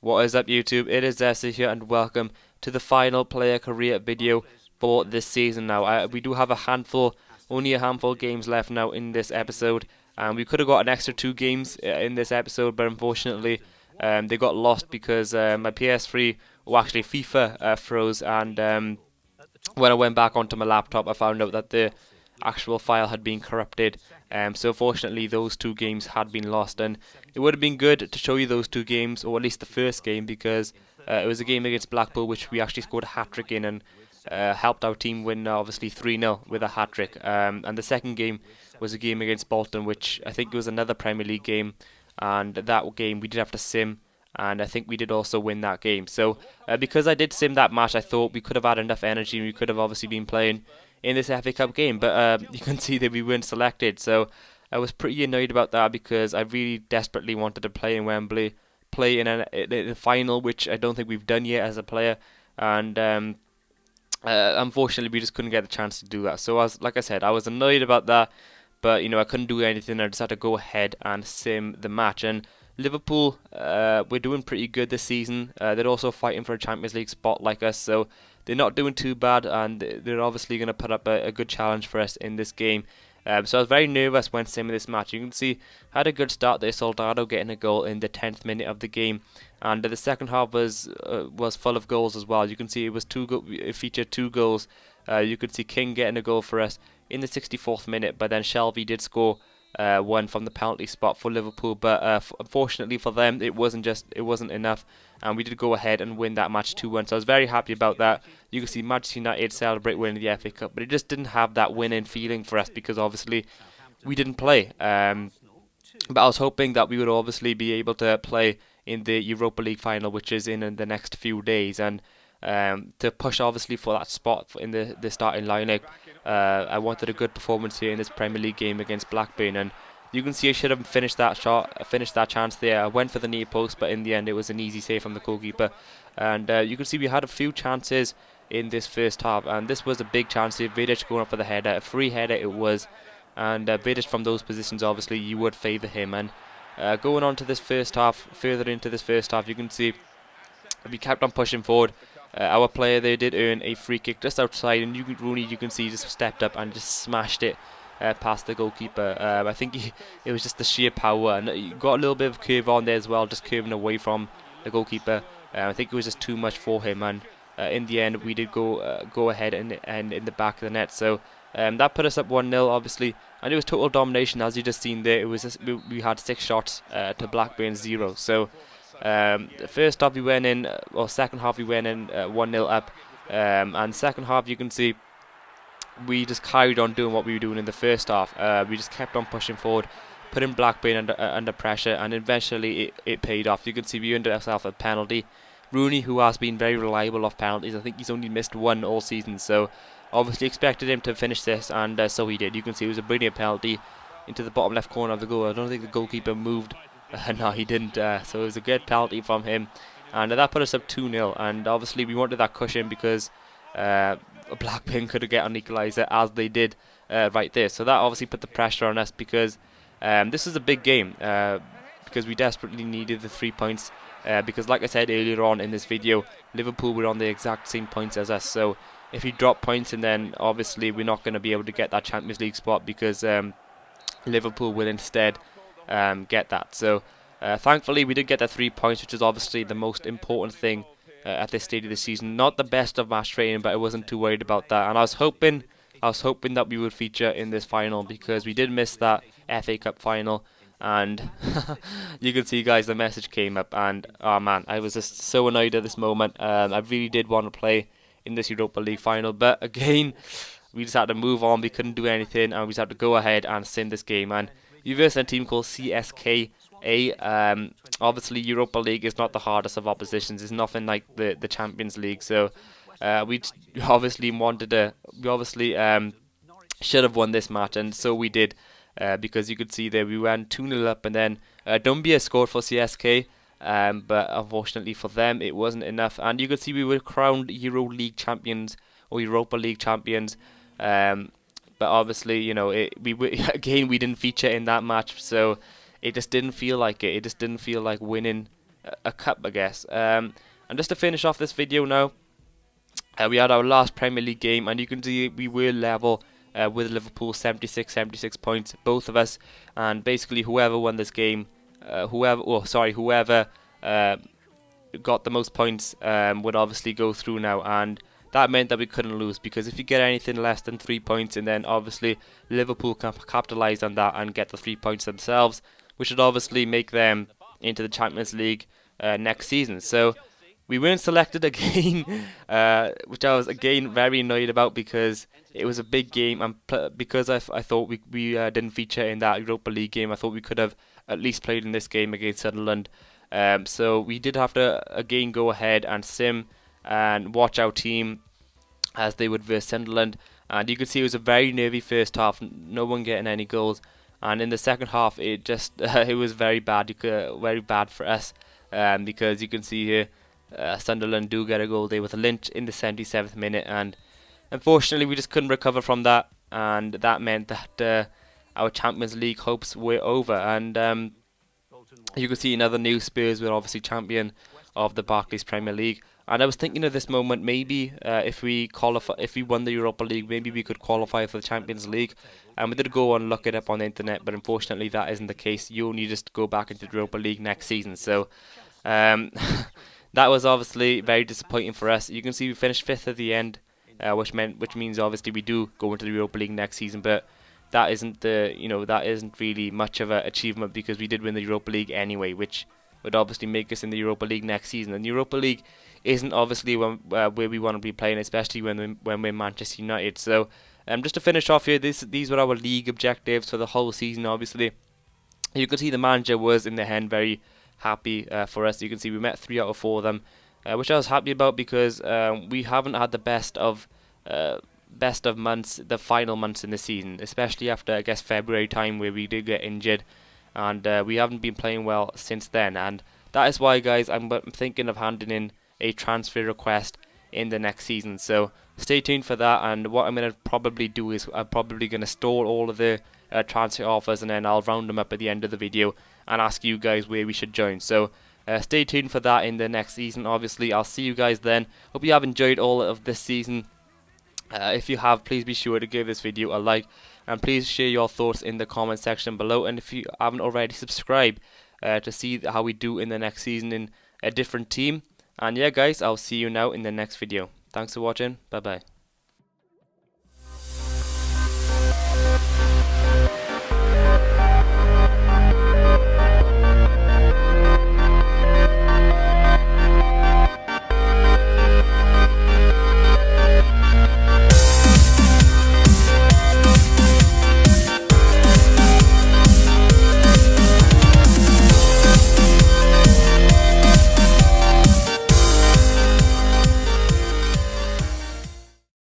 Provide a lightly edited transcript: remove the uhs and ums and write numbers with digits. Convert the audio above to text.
What is up, YouTube? It is Zessa here, and welcome to the final player career video for this season. Now, we do have only a handful of games left now in this episode, and we could have got an extra 2 games in this episode, but unfortunately, they got lost because my PS3, or actually FIFA, froze, and when I went back onto my laptop, I found out that the actual file had been corrupted. So fortunately, those 2 games had been lost, and it would have been good to show you those 2 games, or at least the first game, because it was a game against Blackpool which we actually scored a hat-trick in, and helped our team win obviously 3-0 with a hat-trick. And the second game was a game against Bolton, which I think was another Premier League game, and that game we did have to sim, and I think we did also win that game. So because I did sim that match, I thought we could have had enough energy, and we could have obviously been playing in this FA Cup game, but you can see that we weren't selected. So I was pretty annoyed about that, because I really desperately wanted to play in Wembley, play in a final, which I don't think we've done yet as a player, and unfortunately we just couldn't get the chance to do that. So like I said, I was annoyed about that, but I couldn't do anything. I just had to go ahead and sim the match. And Liverpool, we're doing pretty good this season. They're also fighting for a Champions League spot like us, so they're not doing too bad, and they're obviously going to put up a good challenge for us in this game. So I was very nervous when simming this match. You can see I had a good start there, Soldado getting a goal in the 10th minute of the game, and the second half was full of goals as well. You can see it featured 2 goals. You could see King getting a goal for us in the 64th minute, but then Shelby did score one from the penalty spot for Liverpool, but unfortunately for them, it wasn't enough, and we did go ahead and win that match 2-1. So I was very happy about that. You can see Manchester United celebrate winning the FA Cup, but it just didn't have that winning feeling for us, because obviously we didn't play. But I was hoping that we would obviously be able to play in the Europa League final, which is in the next few days, and to push obviously for that spot in the starting lineup. I wanted a good performance here in this Premier League game against Blackburn, and you can see I should have finished that chance there. I went for the near post, but in the end it was an easy save from the goalkeeper. And you can see we had a few chances in this first half, and this was a big chance here. Vidic going up for the header, a free header it was, and Vidic from those positions, obviously you would favour him. And going on to this first half, further into this first half, you can see we kept on pushing forward. Our player there did earn a free kick just outside, and Rooney, you can see, just stepped up and just smashed it past the goalkeeper. I think it was just the sheer power, and he got a little bit of curve on there as well, just curving away from the goalkeeper. I think it was just too much for him, and in the end we did go ahead and in the back of the net. So that put us up 1-0, obviously, and it was total domination, as you just seen there. It was just, we had 6 shots to Blackburn's 0. So the first half we went in, or second half we went in 1-0 up, and second half you can see we just carried on doing what we were doing in the first half. We just kept on pushing forward, putting Blackburn under pressure, and eventually it paid off. You can see we earned ourselves a penalty. Rooney, who has been very reliable off penalties, I think he's only missed 1 all season, so obviously expected him to finish this, and so he did. You can see it was a brilliant penalty into the bottom left corner of the goal. I don't think the goalkeeper moved. No, he didn't. So it was a good penalty from him, and that put us up 2-0. And obviously we wanted that cushion, because Blackburn could have get an equaliser, as they did right there. So that obviously put the pressure on us, because this is a big game, because we desperately needed the 3 points. Because like I said earlier on in this video, Liverpool were on the exact same points as us. So if you drop points, and then obviously we're not going to be able to get that Champions League spot, because Liverpool will instead get that. So thankfully we did get the 3 points, which is obviously the most important thing at this stage of the season. Not the best of match training, but I wasn't too worried about that, and I was hoping that we would feature in this final, because we did miss that FA Cup final. And you can see, guys, the message came up, and oh man, I was just so annoyed at this moment. I really did want to play in this Europa League final, but again we just had to move on. We couldn't do anything, and we just had to go ahead and sim this game. And we versus a team called CSKA. Obviously Europa League is not the hardest of oppositions. It's nothing like the Champions League. So we obviously should have won this match, and so we did, because you could see there we went 2-0 up, and then Dumbia scored for CSK, but unfortunately for them it wasn't enough, and you could see we were crowned Euro League champions, or Europa League champions, but obviously again we didn't feature in that match, so it just didn't feel like it. It just didn't feel like winning a cup, I guess. And just to finish off this video now, we had our last Premier League game, and you can see we were level with Liverpool, 76 points, both of us. And basically, whoever won this game, whoever got the most points would obviously go through now, and that meant that we couldn't lose, because if you get anything less than 3 points, and then obviously Liverpool can capitalise on that and get the 3 points themselves, which would obviously make them into the Champions League next season. So we weren't selected again, which I was again very annoyed about, because it was a big game, and because I thought we didn't feature in that Europa League game, I thought we could have at least played in this game against Sunderland. So we did have to again go ahead and sim and watch our team as they would versus Sunderland, and you could see it was a very nervy first half, no one getting any goals, and in the second half it just it was very bad. Very bad for us, because you can see here Sunderland do get a goal there with a Lynch in the 77th minute, and unfortunately we just couldn't recover from that, and that meant that our Champions League hopes were over. And you can see in other news, Spurs were obviously champion of the Barclays Premier League, and I was thinking at this moment, maybe if we won the Europa League, maybe we could qualify for the Champions League. And we did go and look it up on the internet, but unfortunately that isn't the case. You only just go back into the Europa League next season. So that was obviously very disappointing for us. You can see we finished 5th at the end, which means obviously we do go into the Europa League next season, but that isn't really much of an achievement, because we did win the Europa League anyway, which would obviously make us in the Europa League next season. And the Europa League isn't obviously where we want to be playing, especially when we're Manchester United. So just to finish off here, these were our league objectives for the whole season. Obviously, you can see the manager was in the end very happy for us. You can see we met 3 out of 4 of them, which I was happy about, because we haven't had the best of months, the final months in the season, especially after, I guess, February time, where we did get injured, and we haven't been playing well since then. And that is why, guys, I'm thinking of handing in a transfer request in the next season. So stay tuned for that, and what I'm going to probably do is I'm probably going to store all of the transfer offers, and then I'll round them up at the end of the video and ask you guys where we should join. So stay tuned for that in the next season. Obviously, I'll see you guys then. Hope you have enjoyed all of this season. If you have, please be sure to give this video a like, and please share your thoughts in the comment section below. And if you haven't already, subscribe to see how we do in the next season in a different team. And yeah, guys, I'll see you now in the next video. Thanks for watching. Bye bye.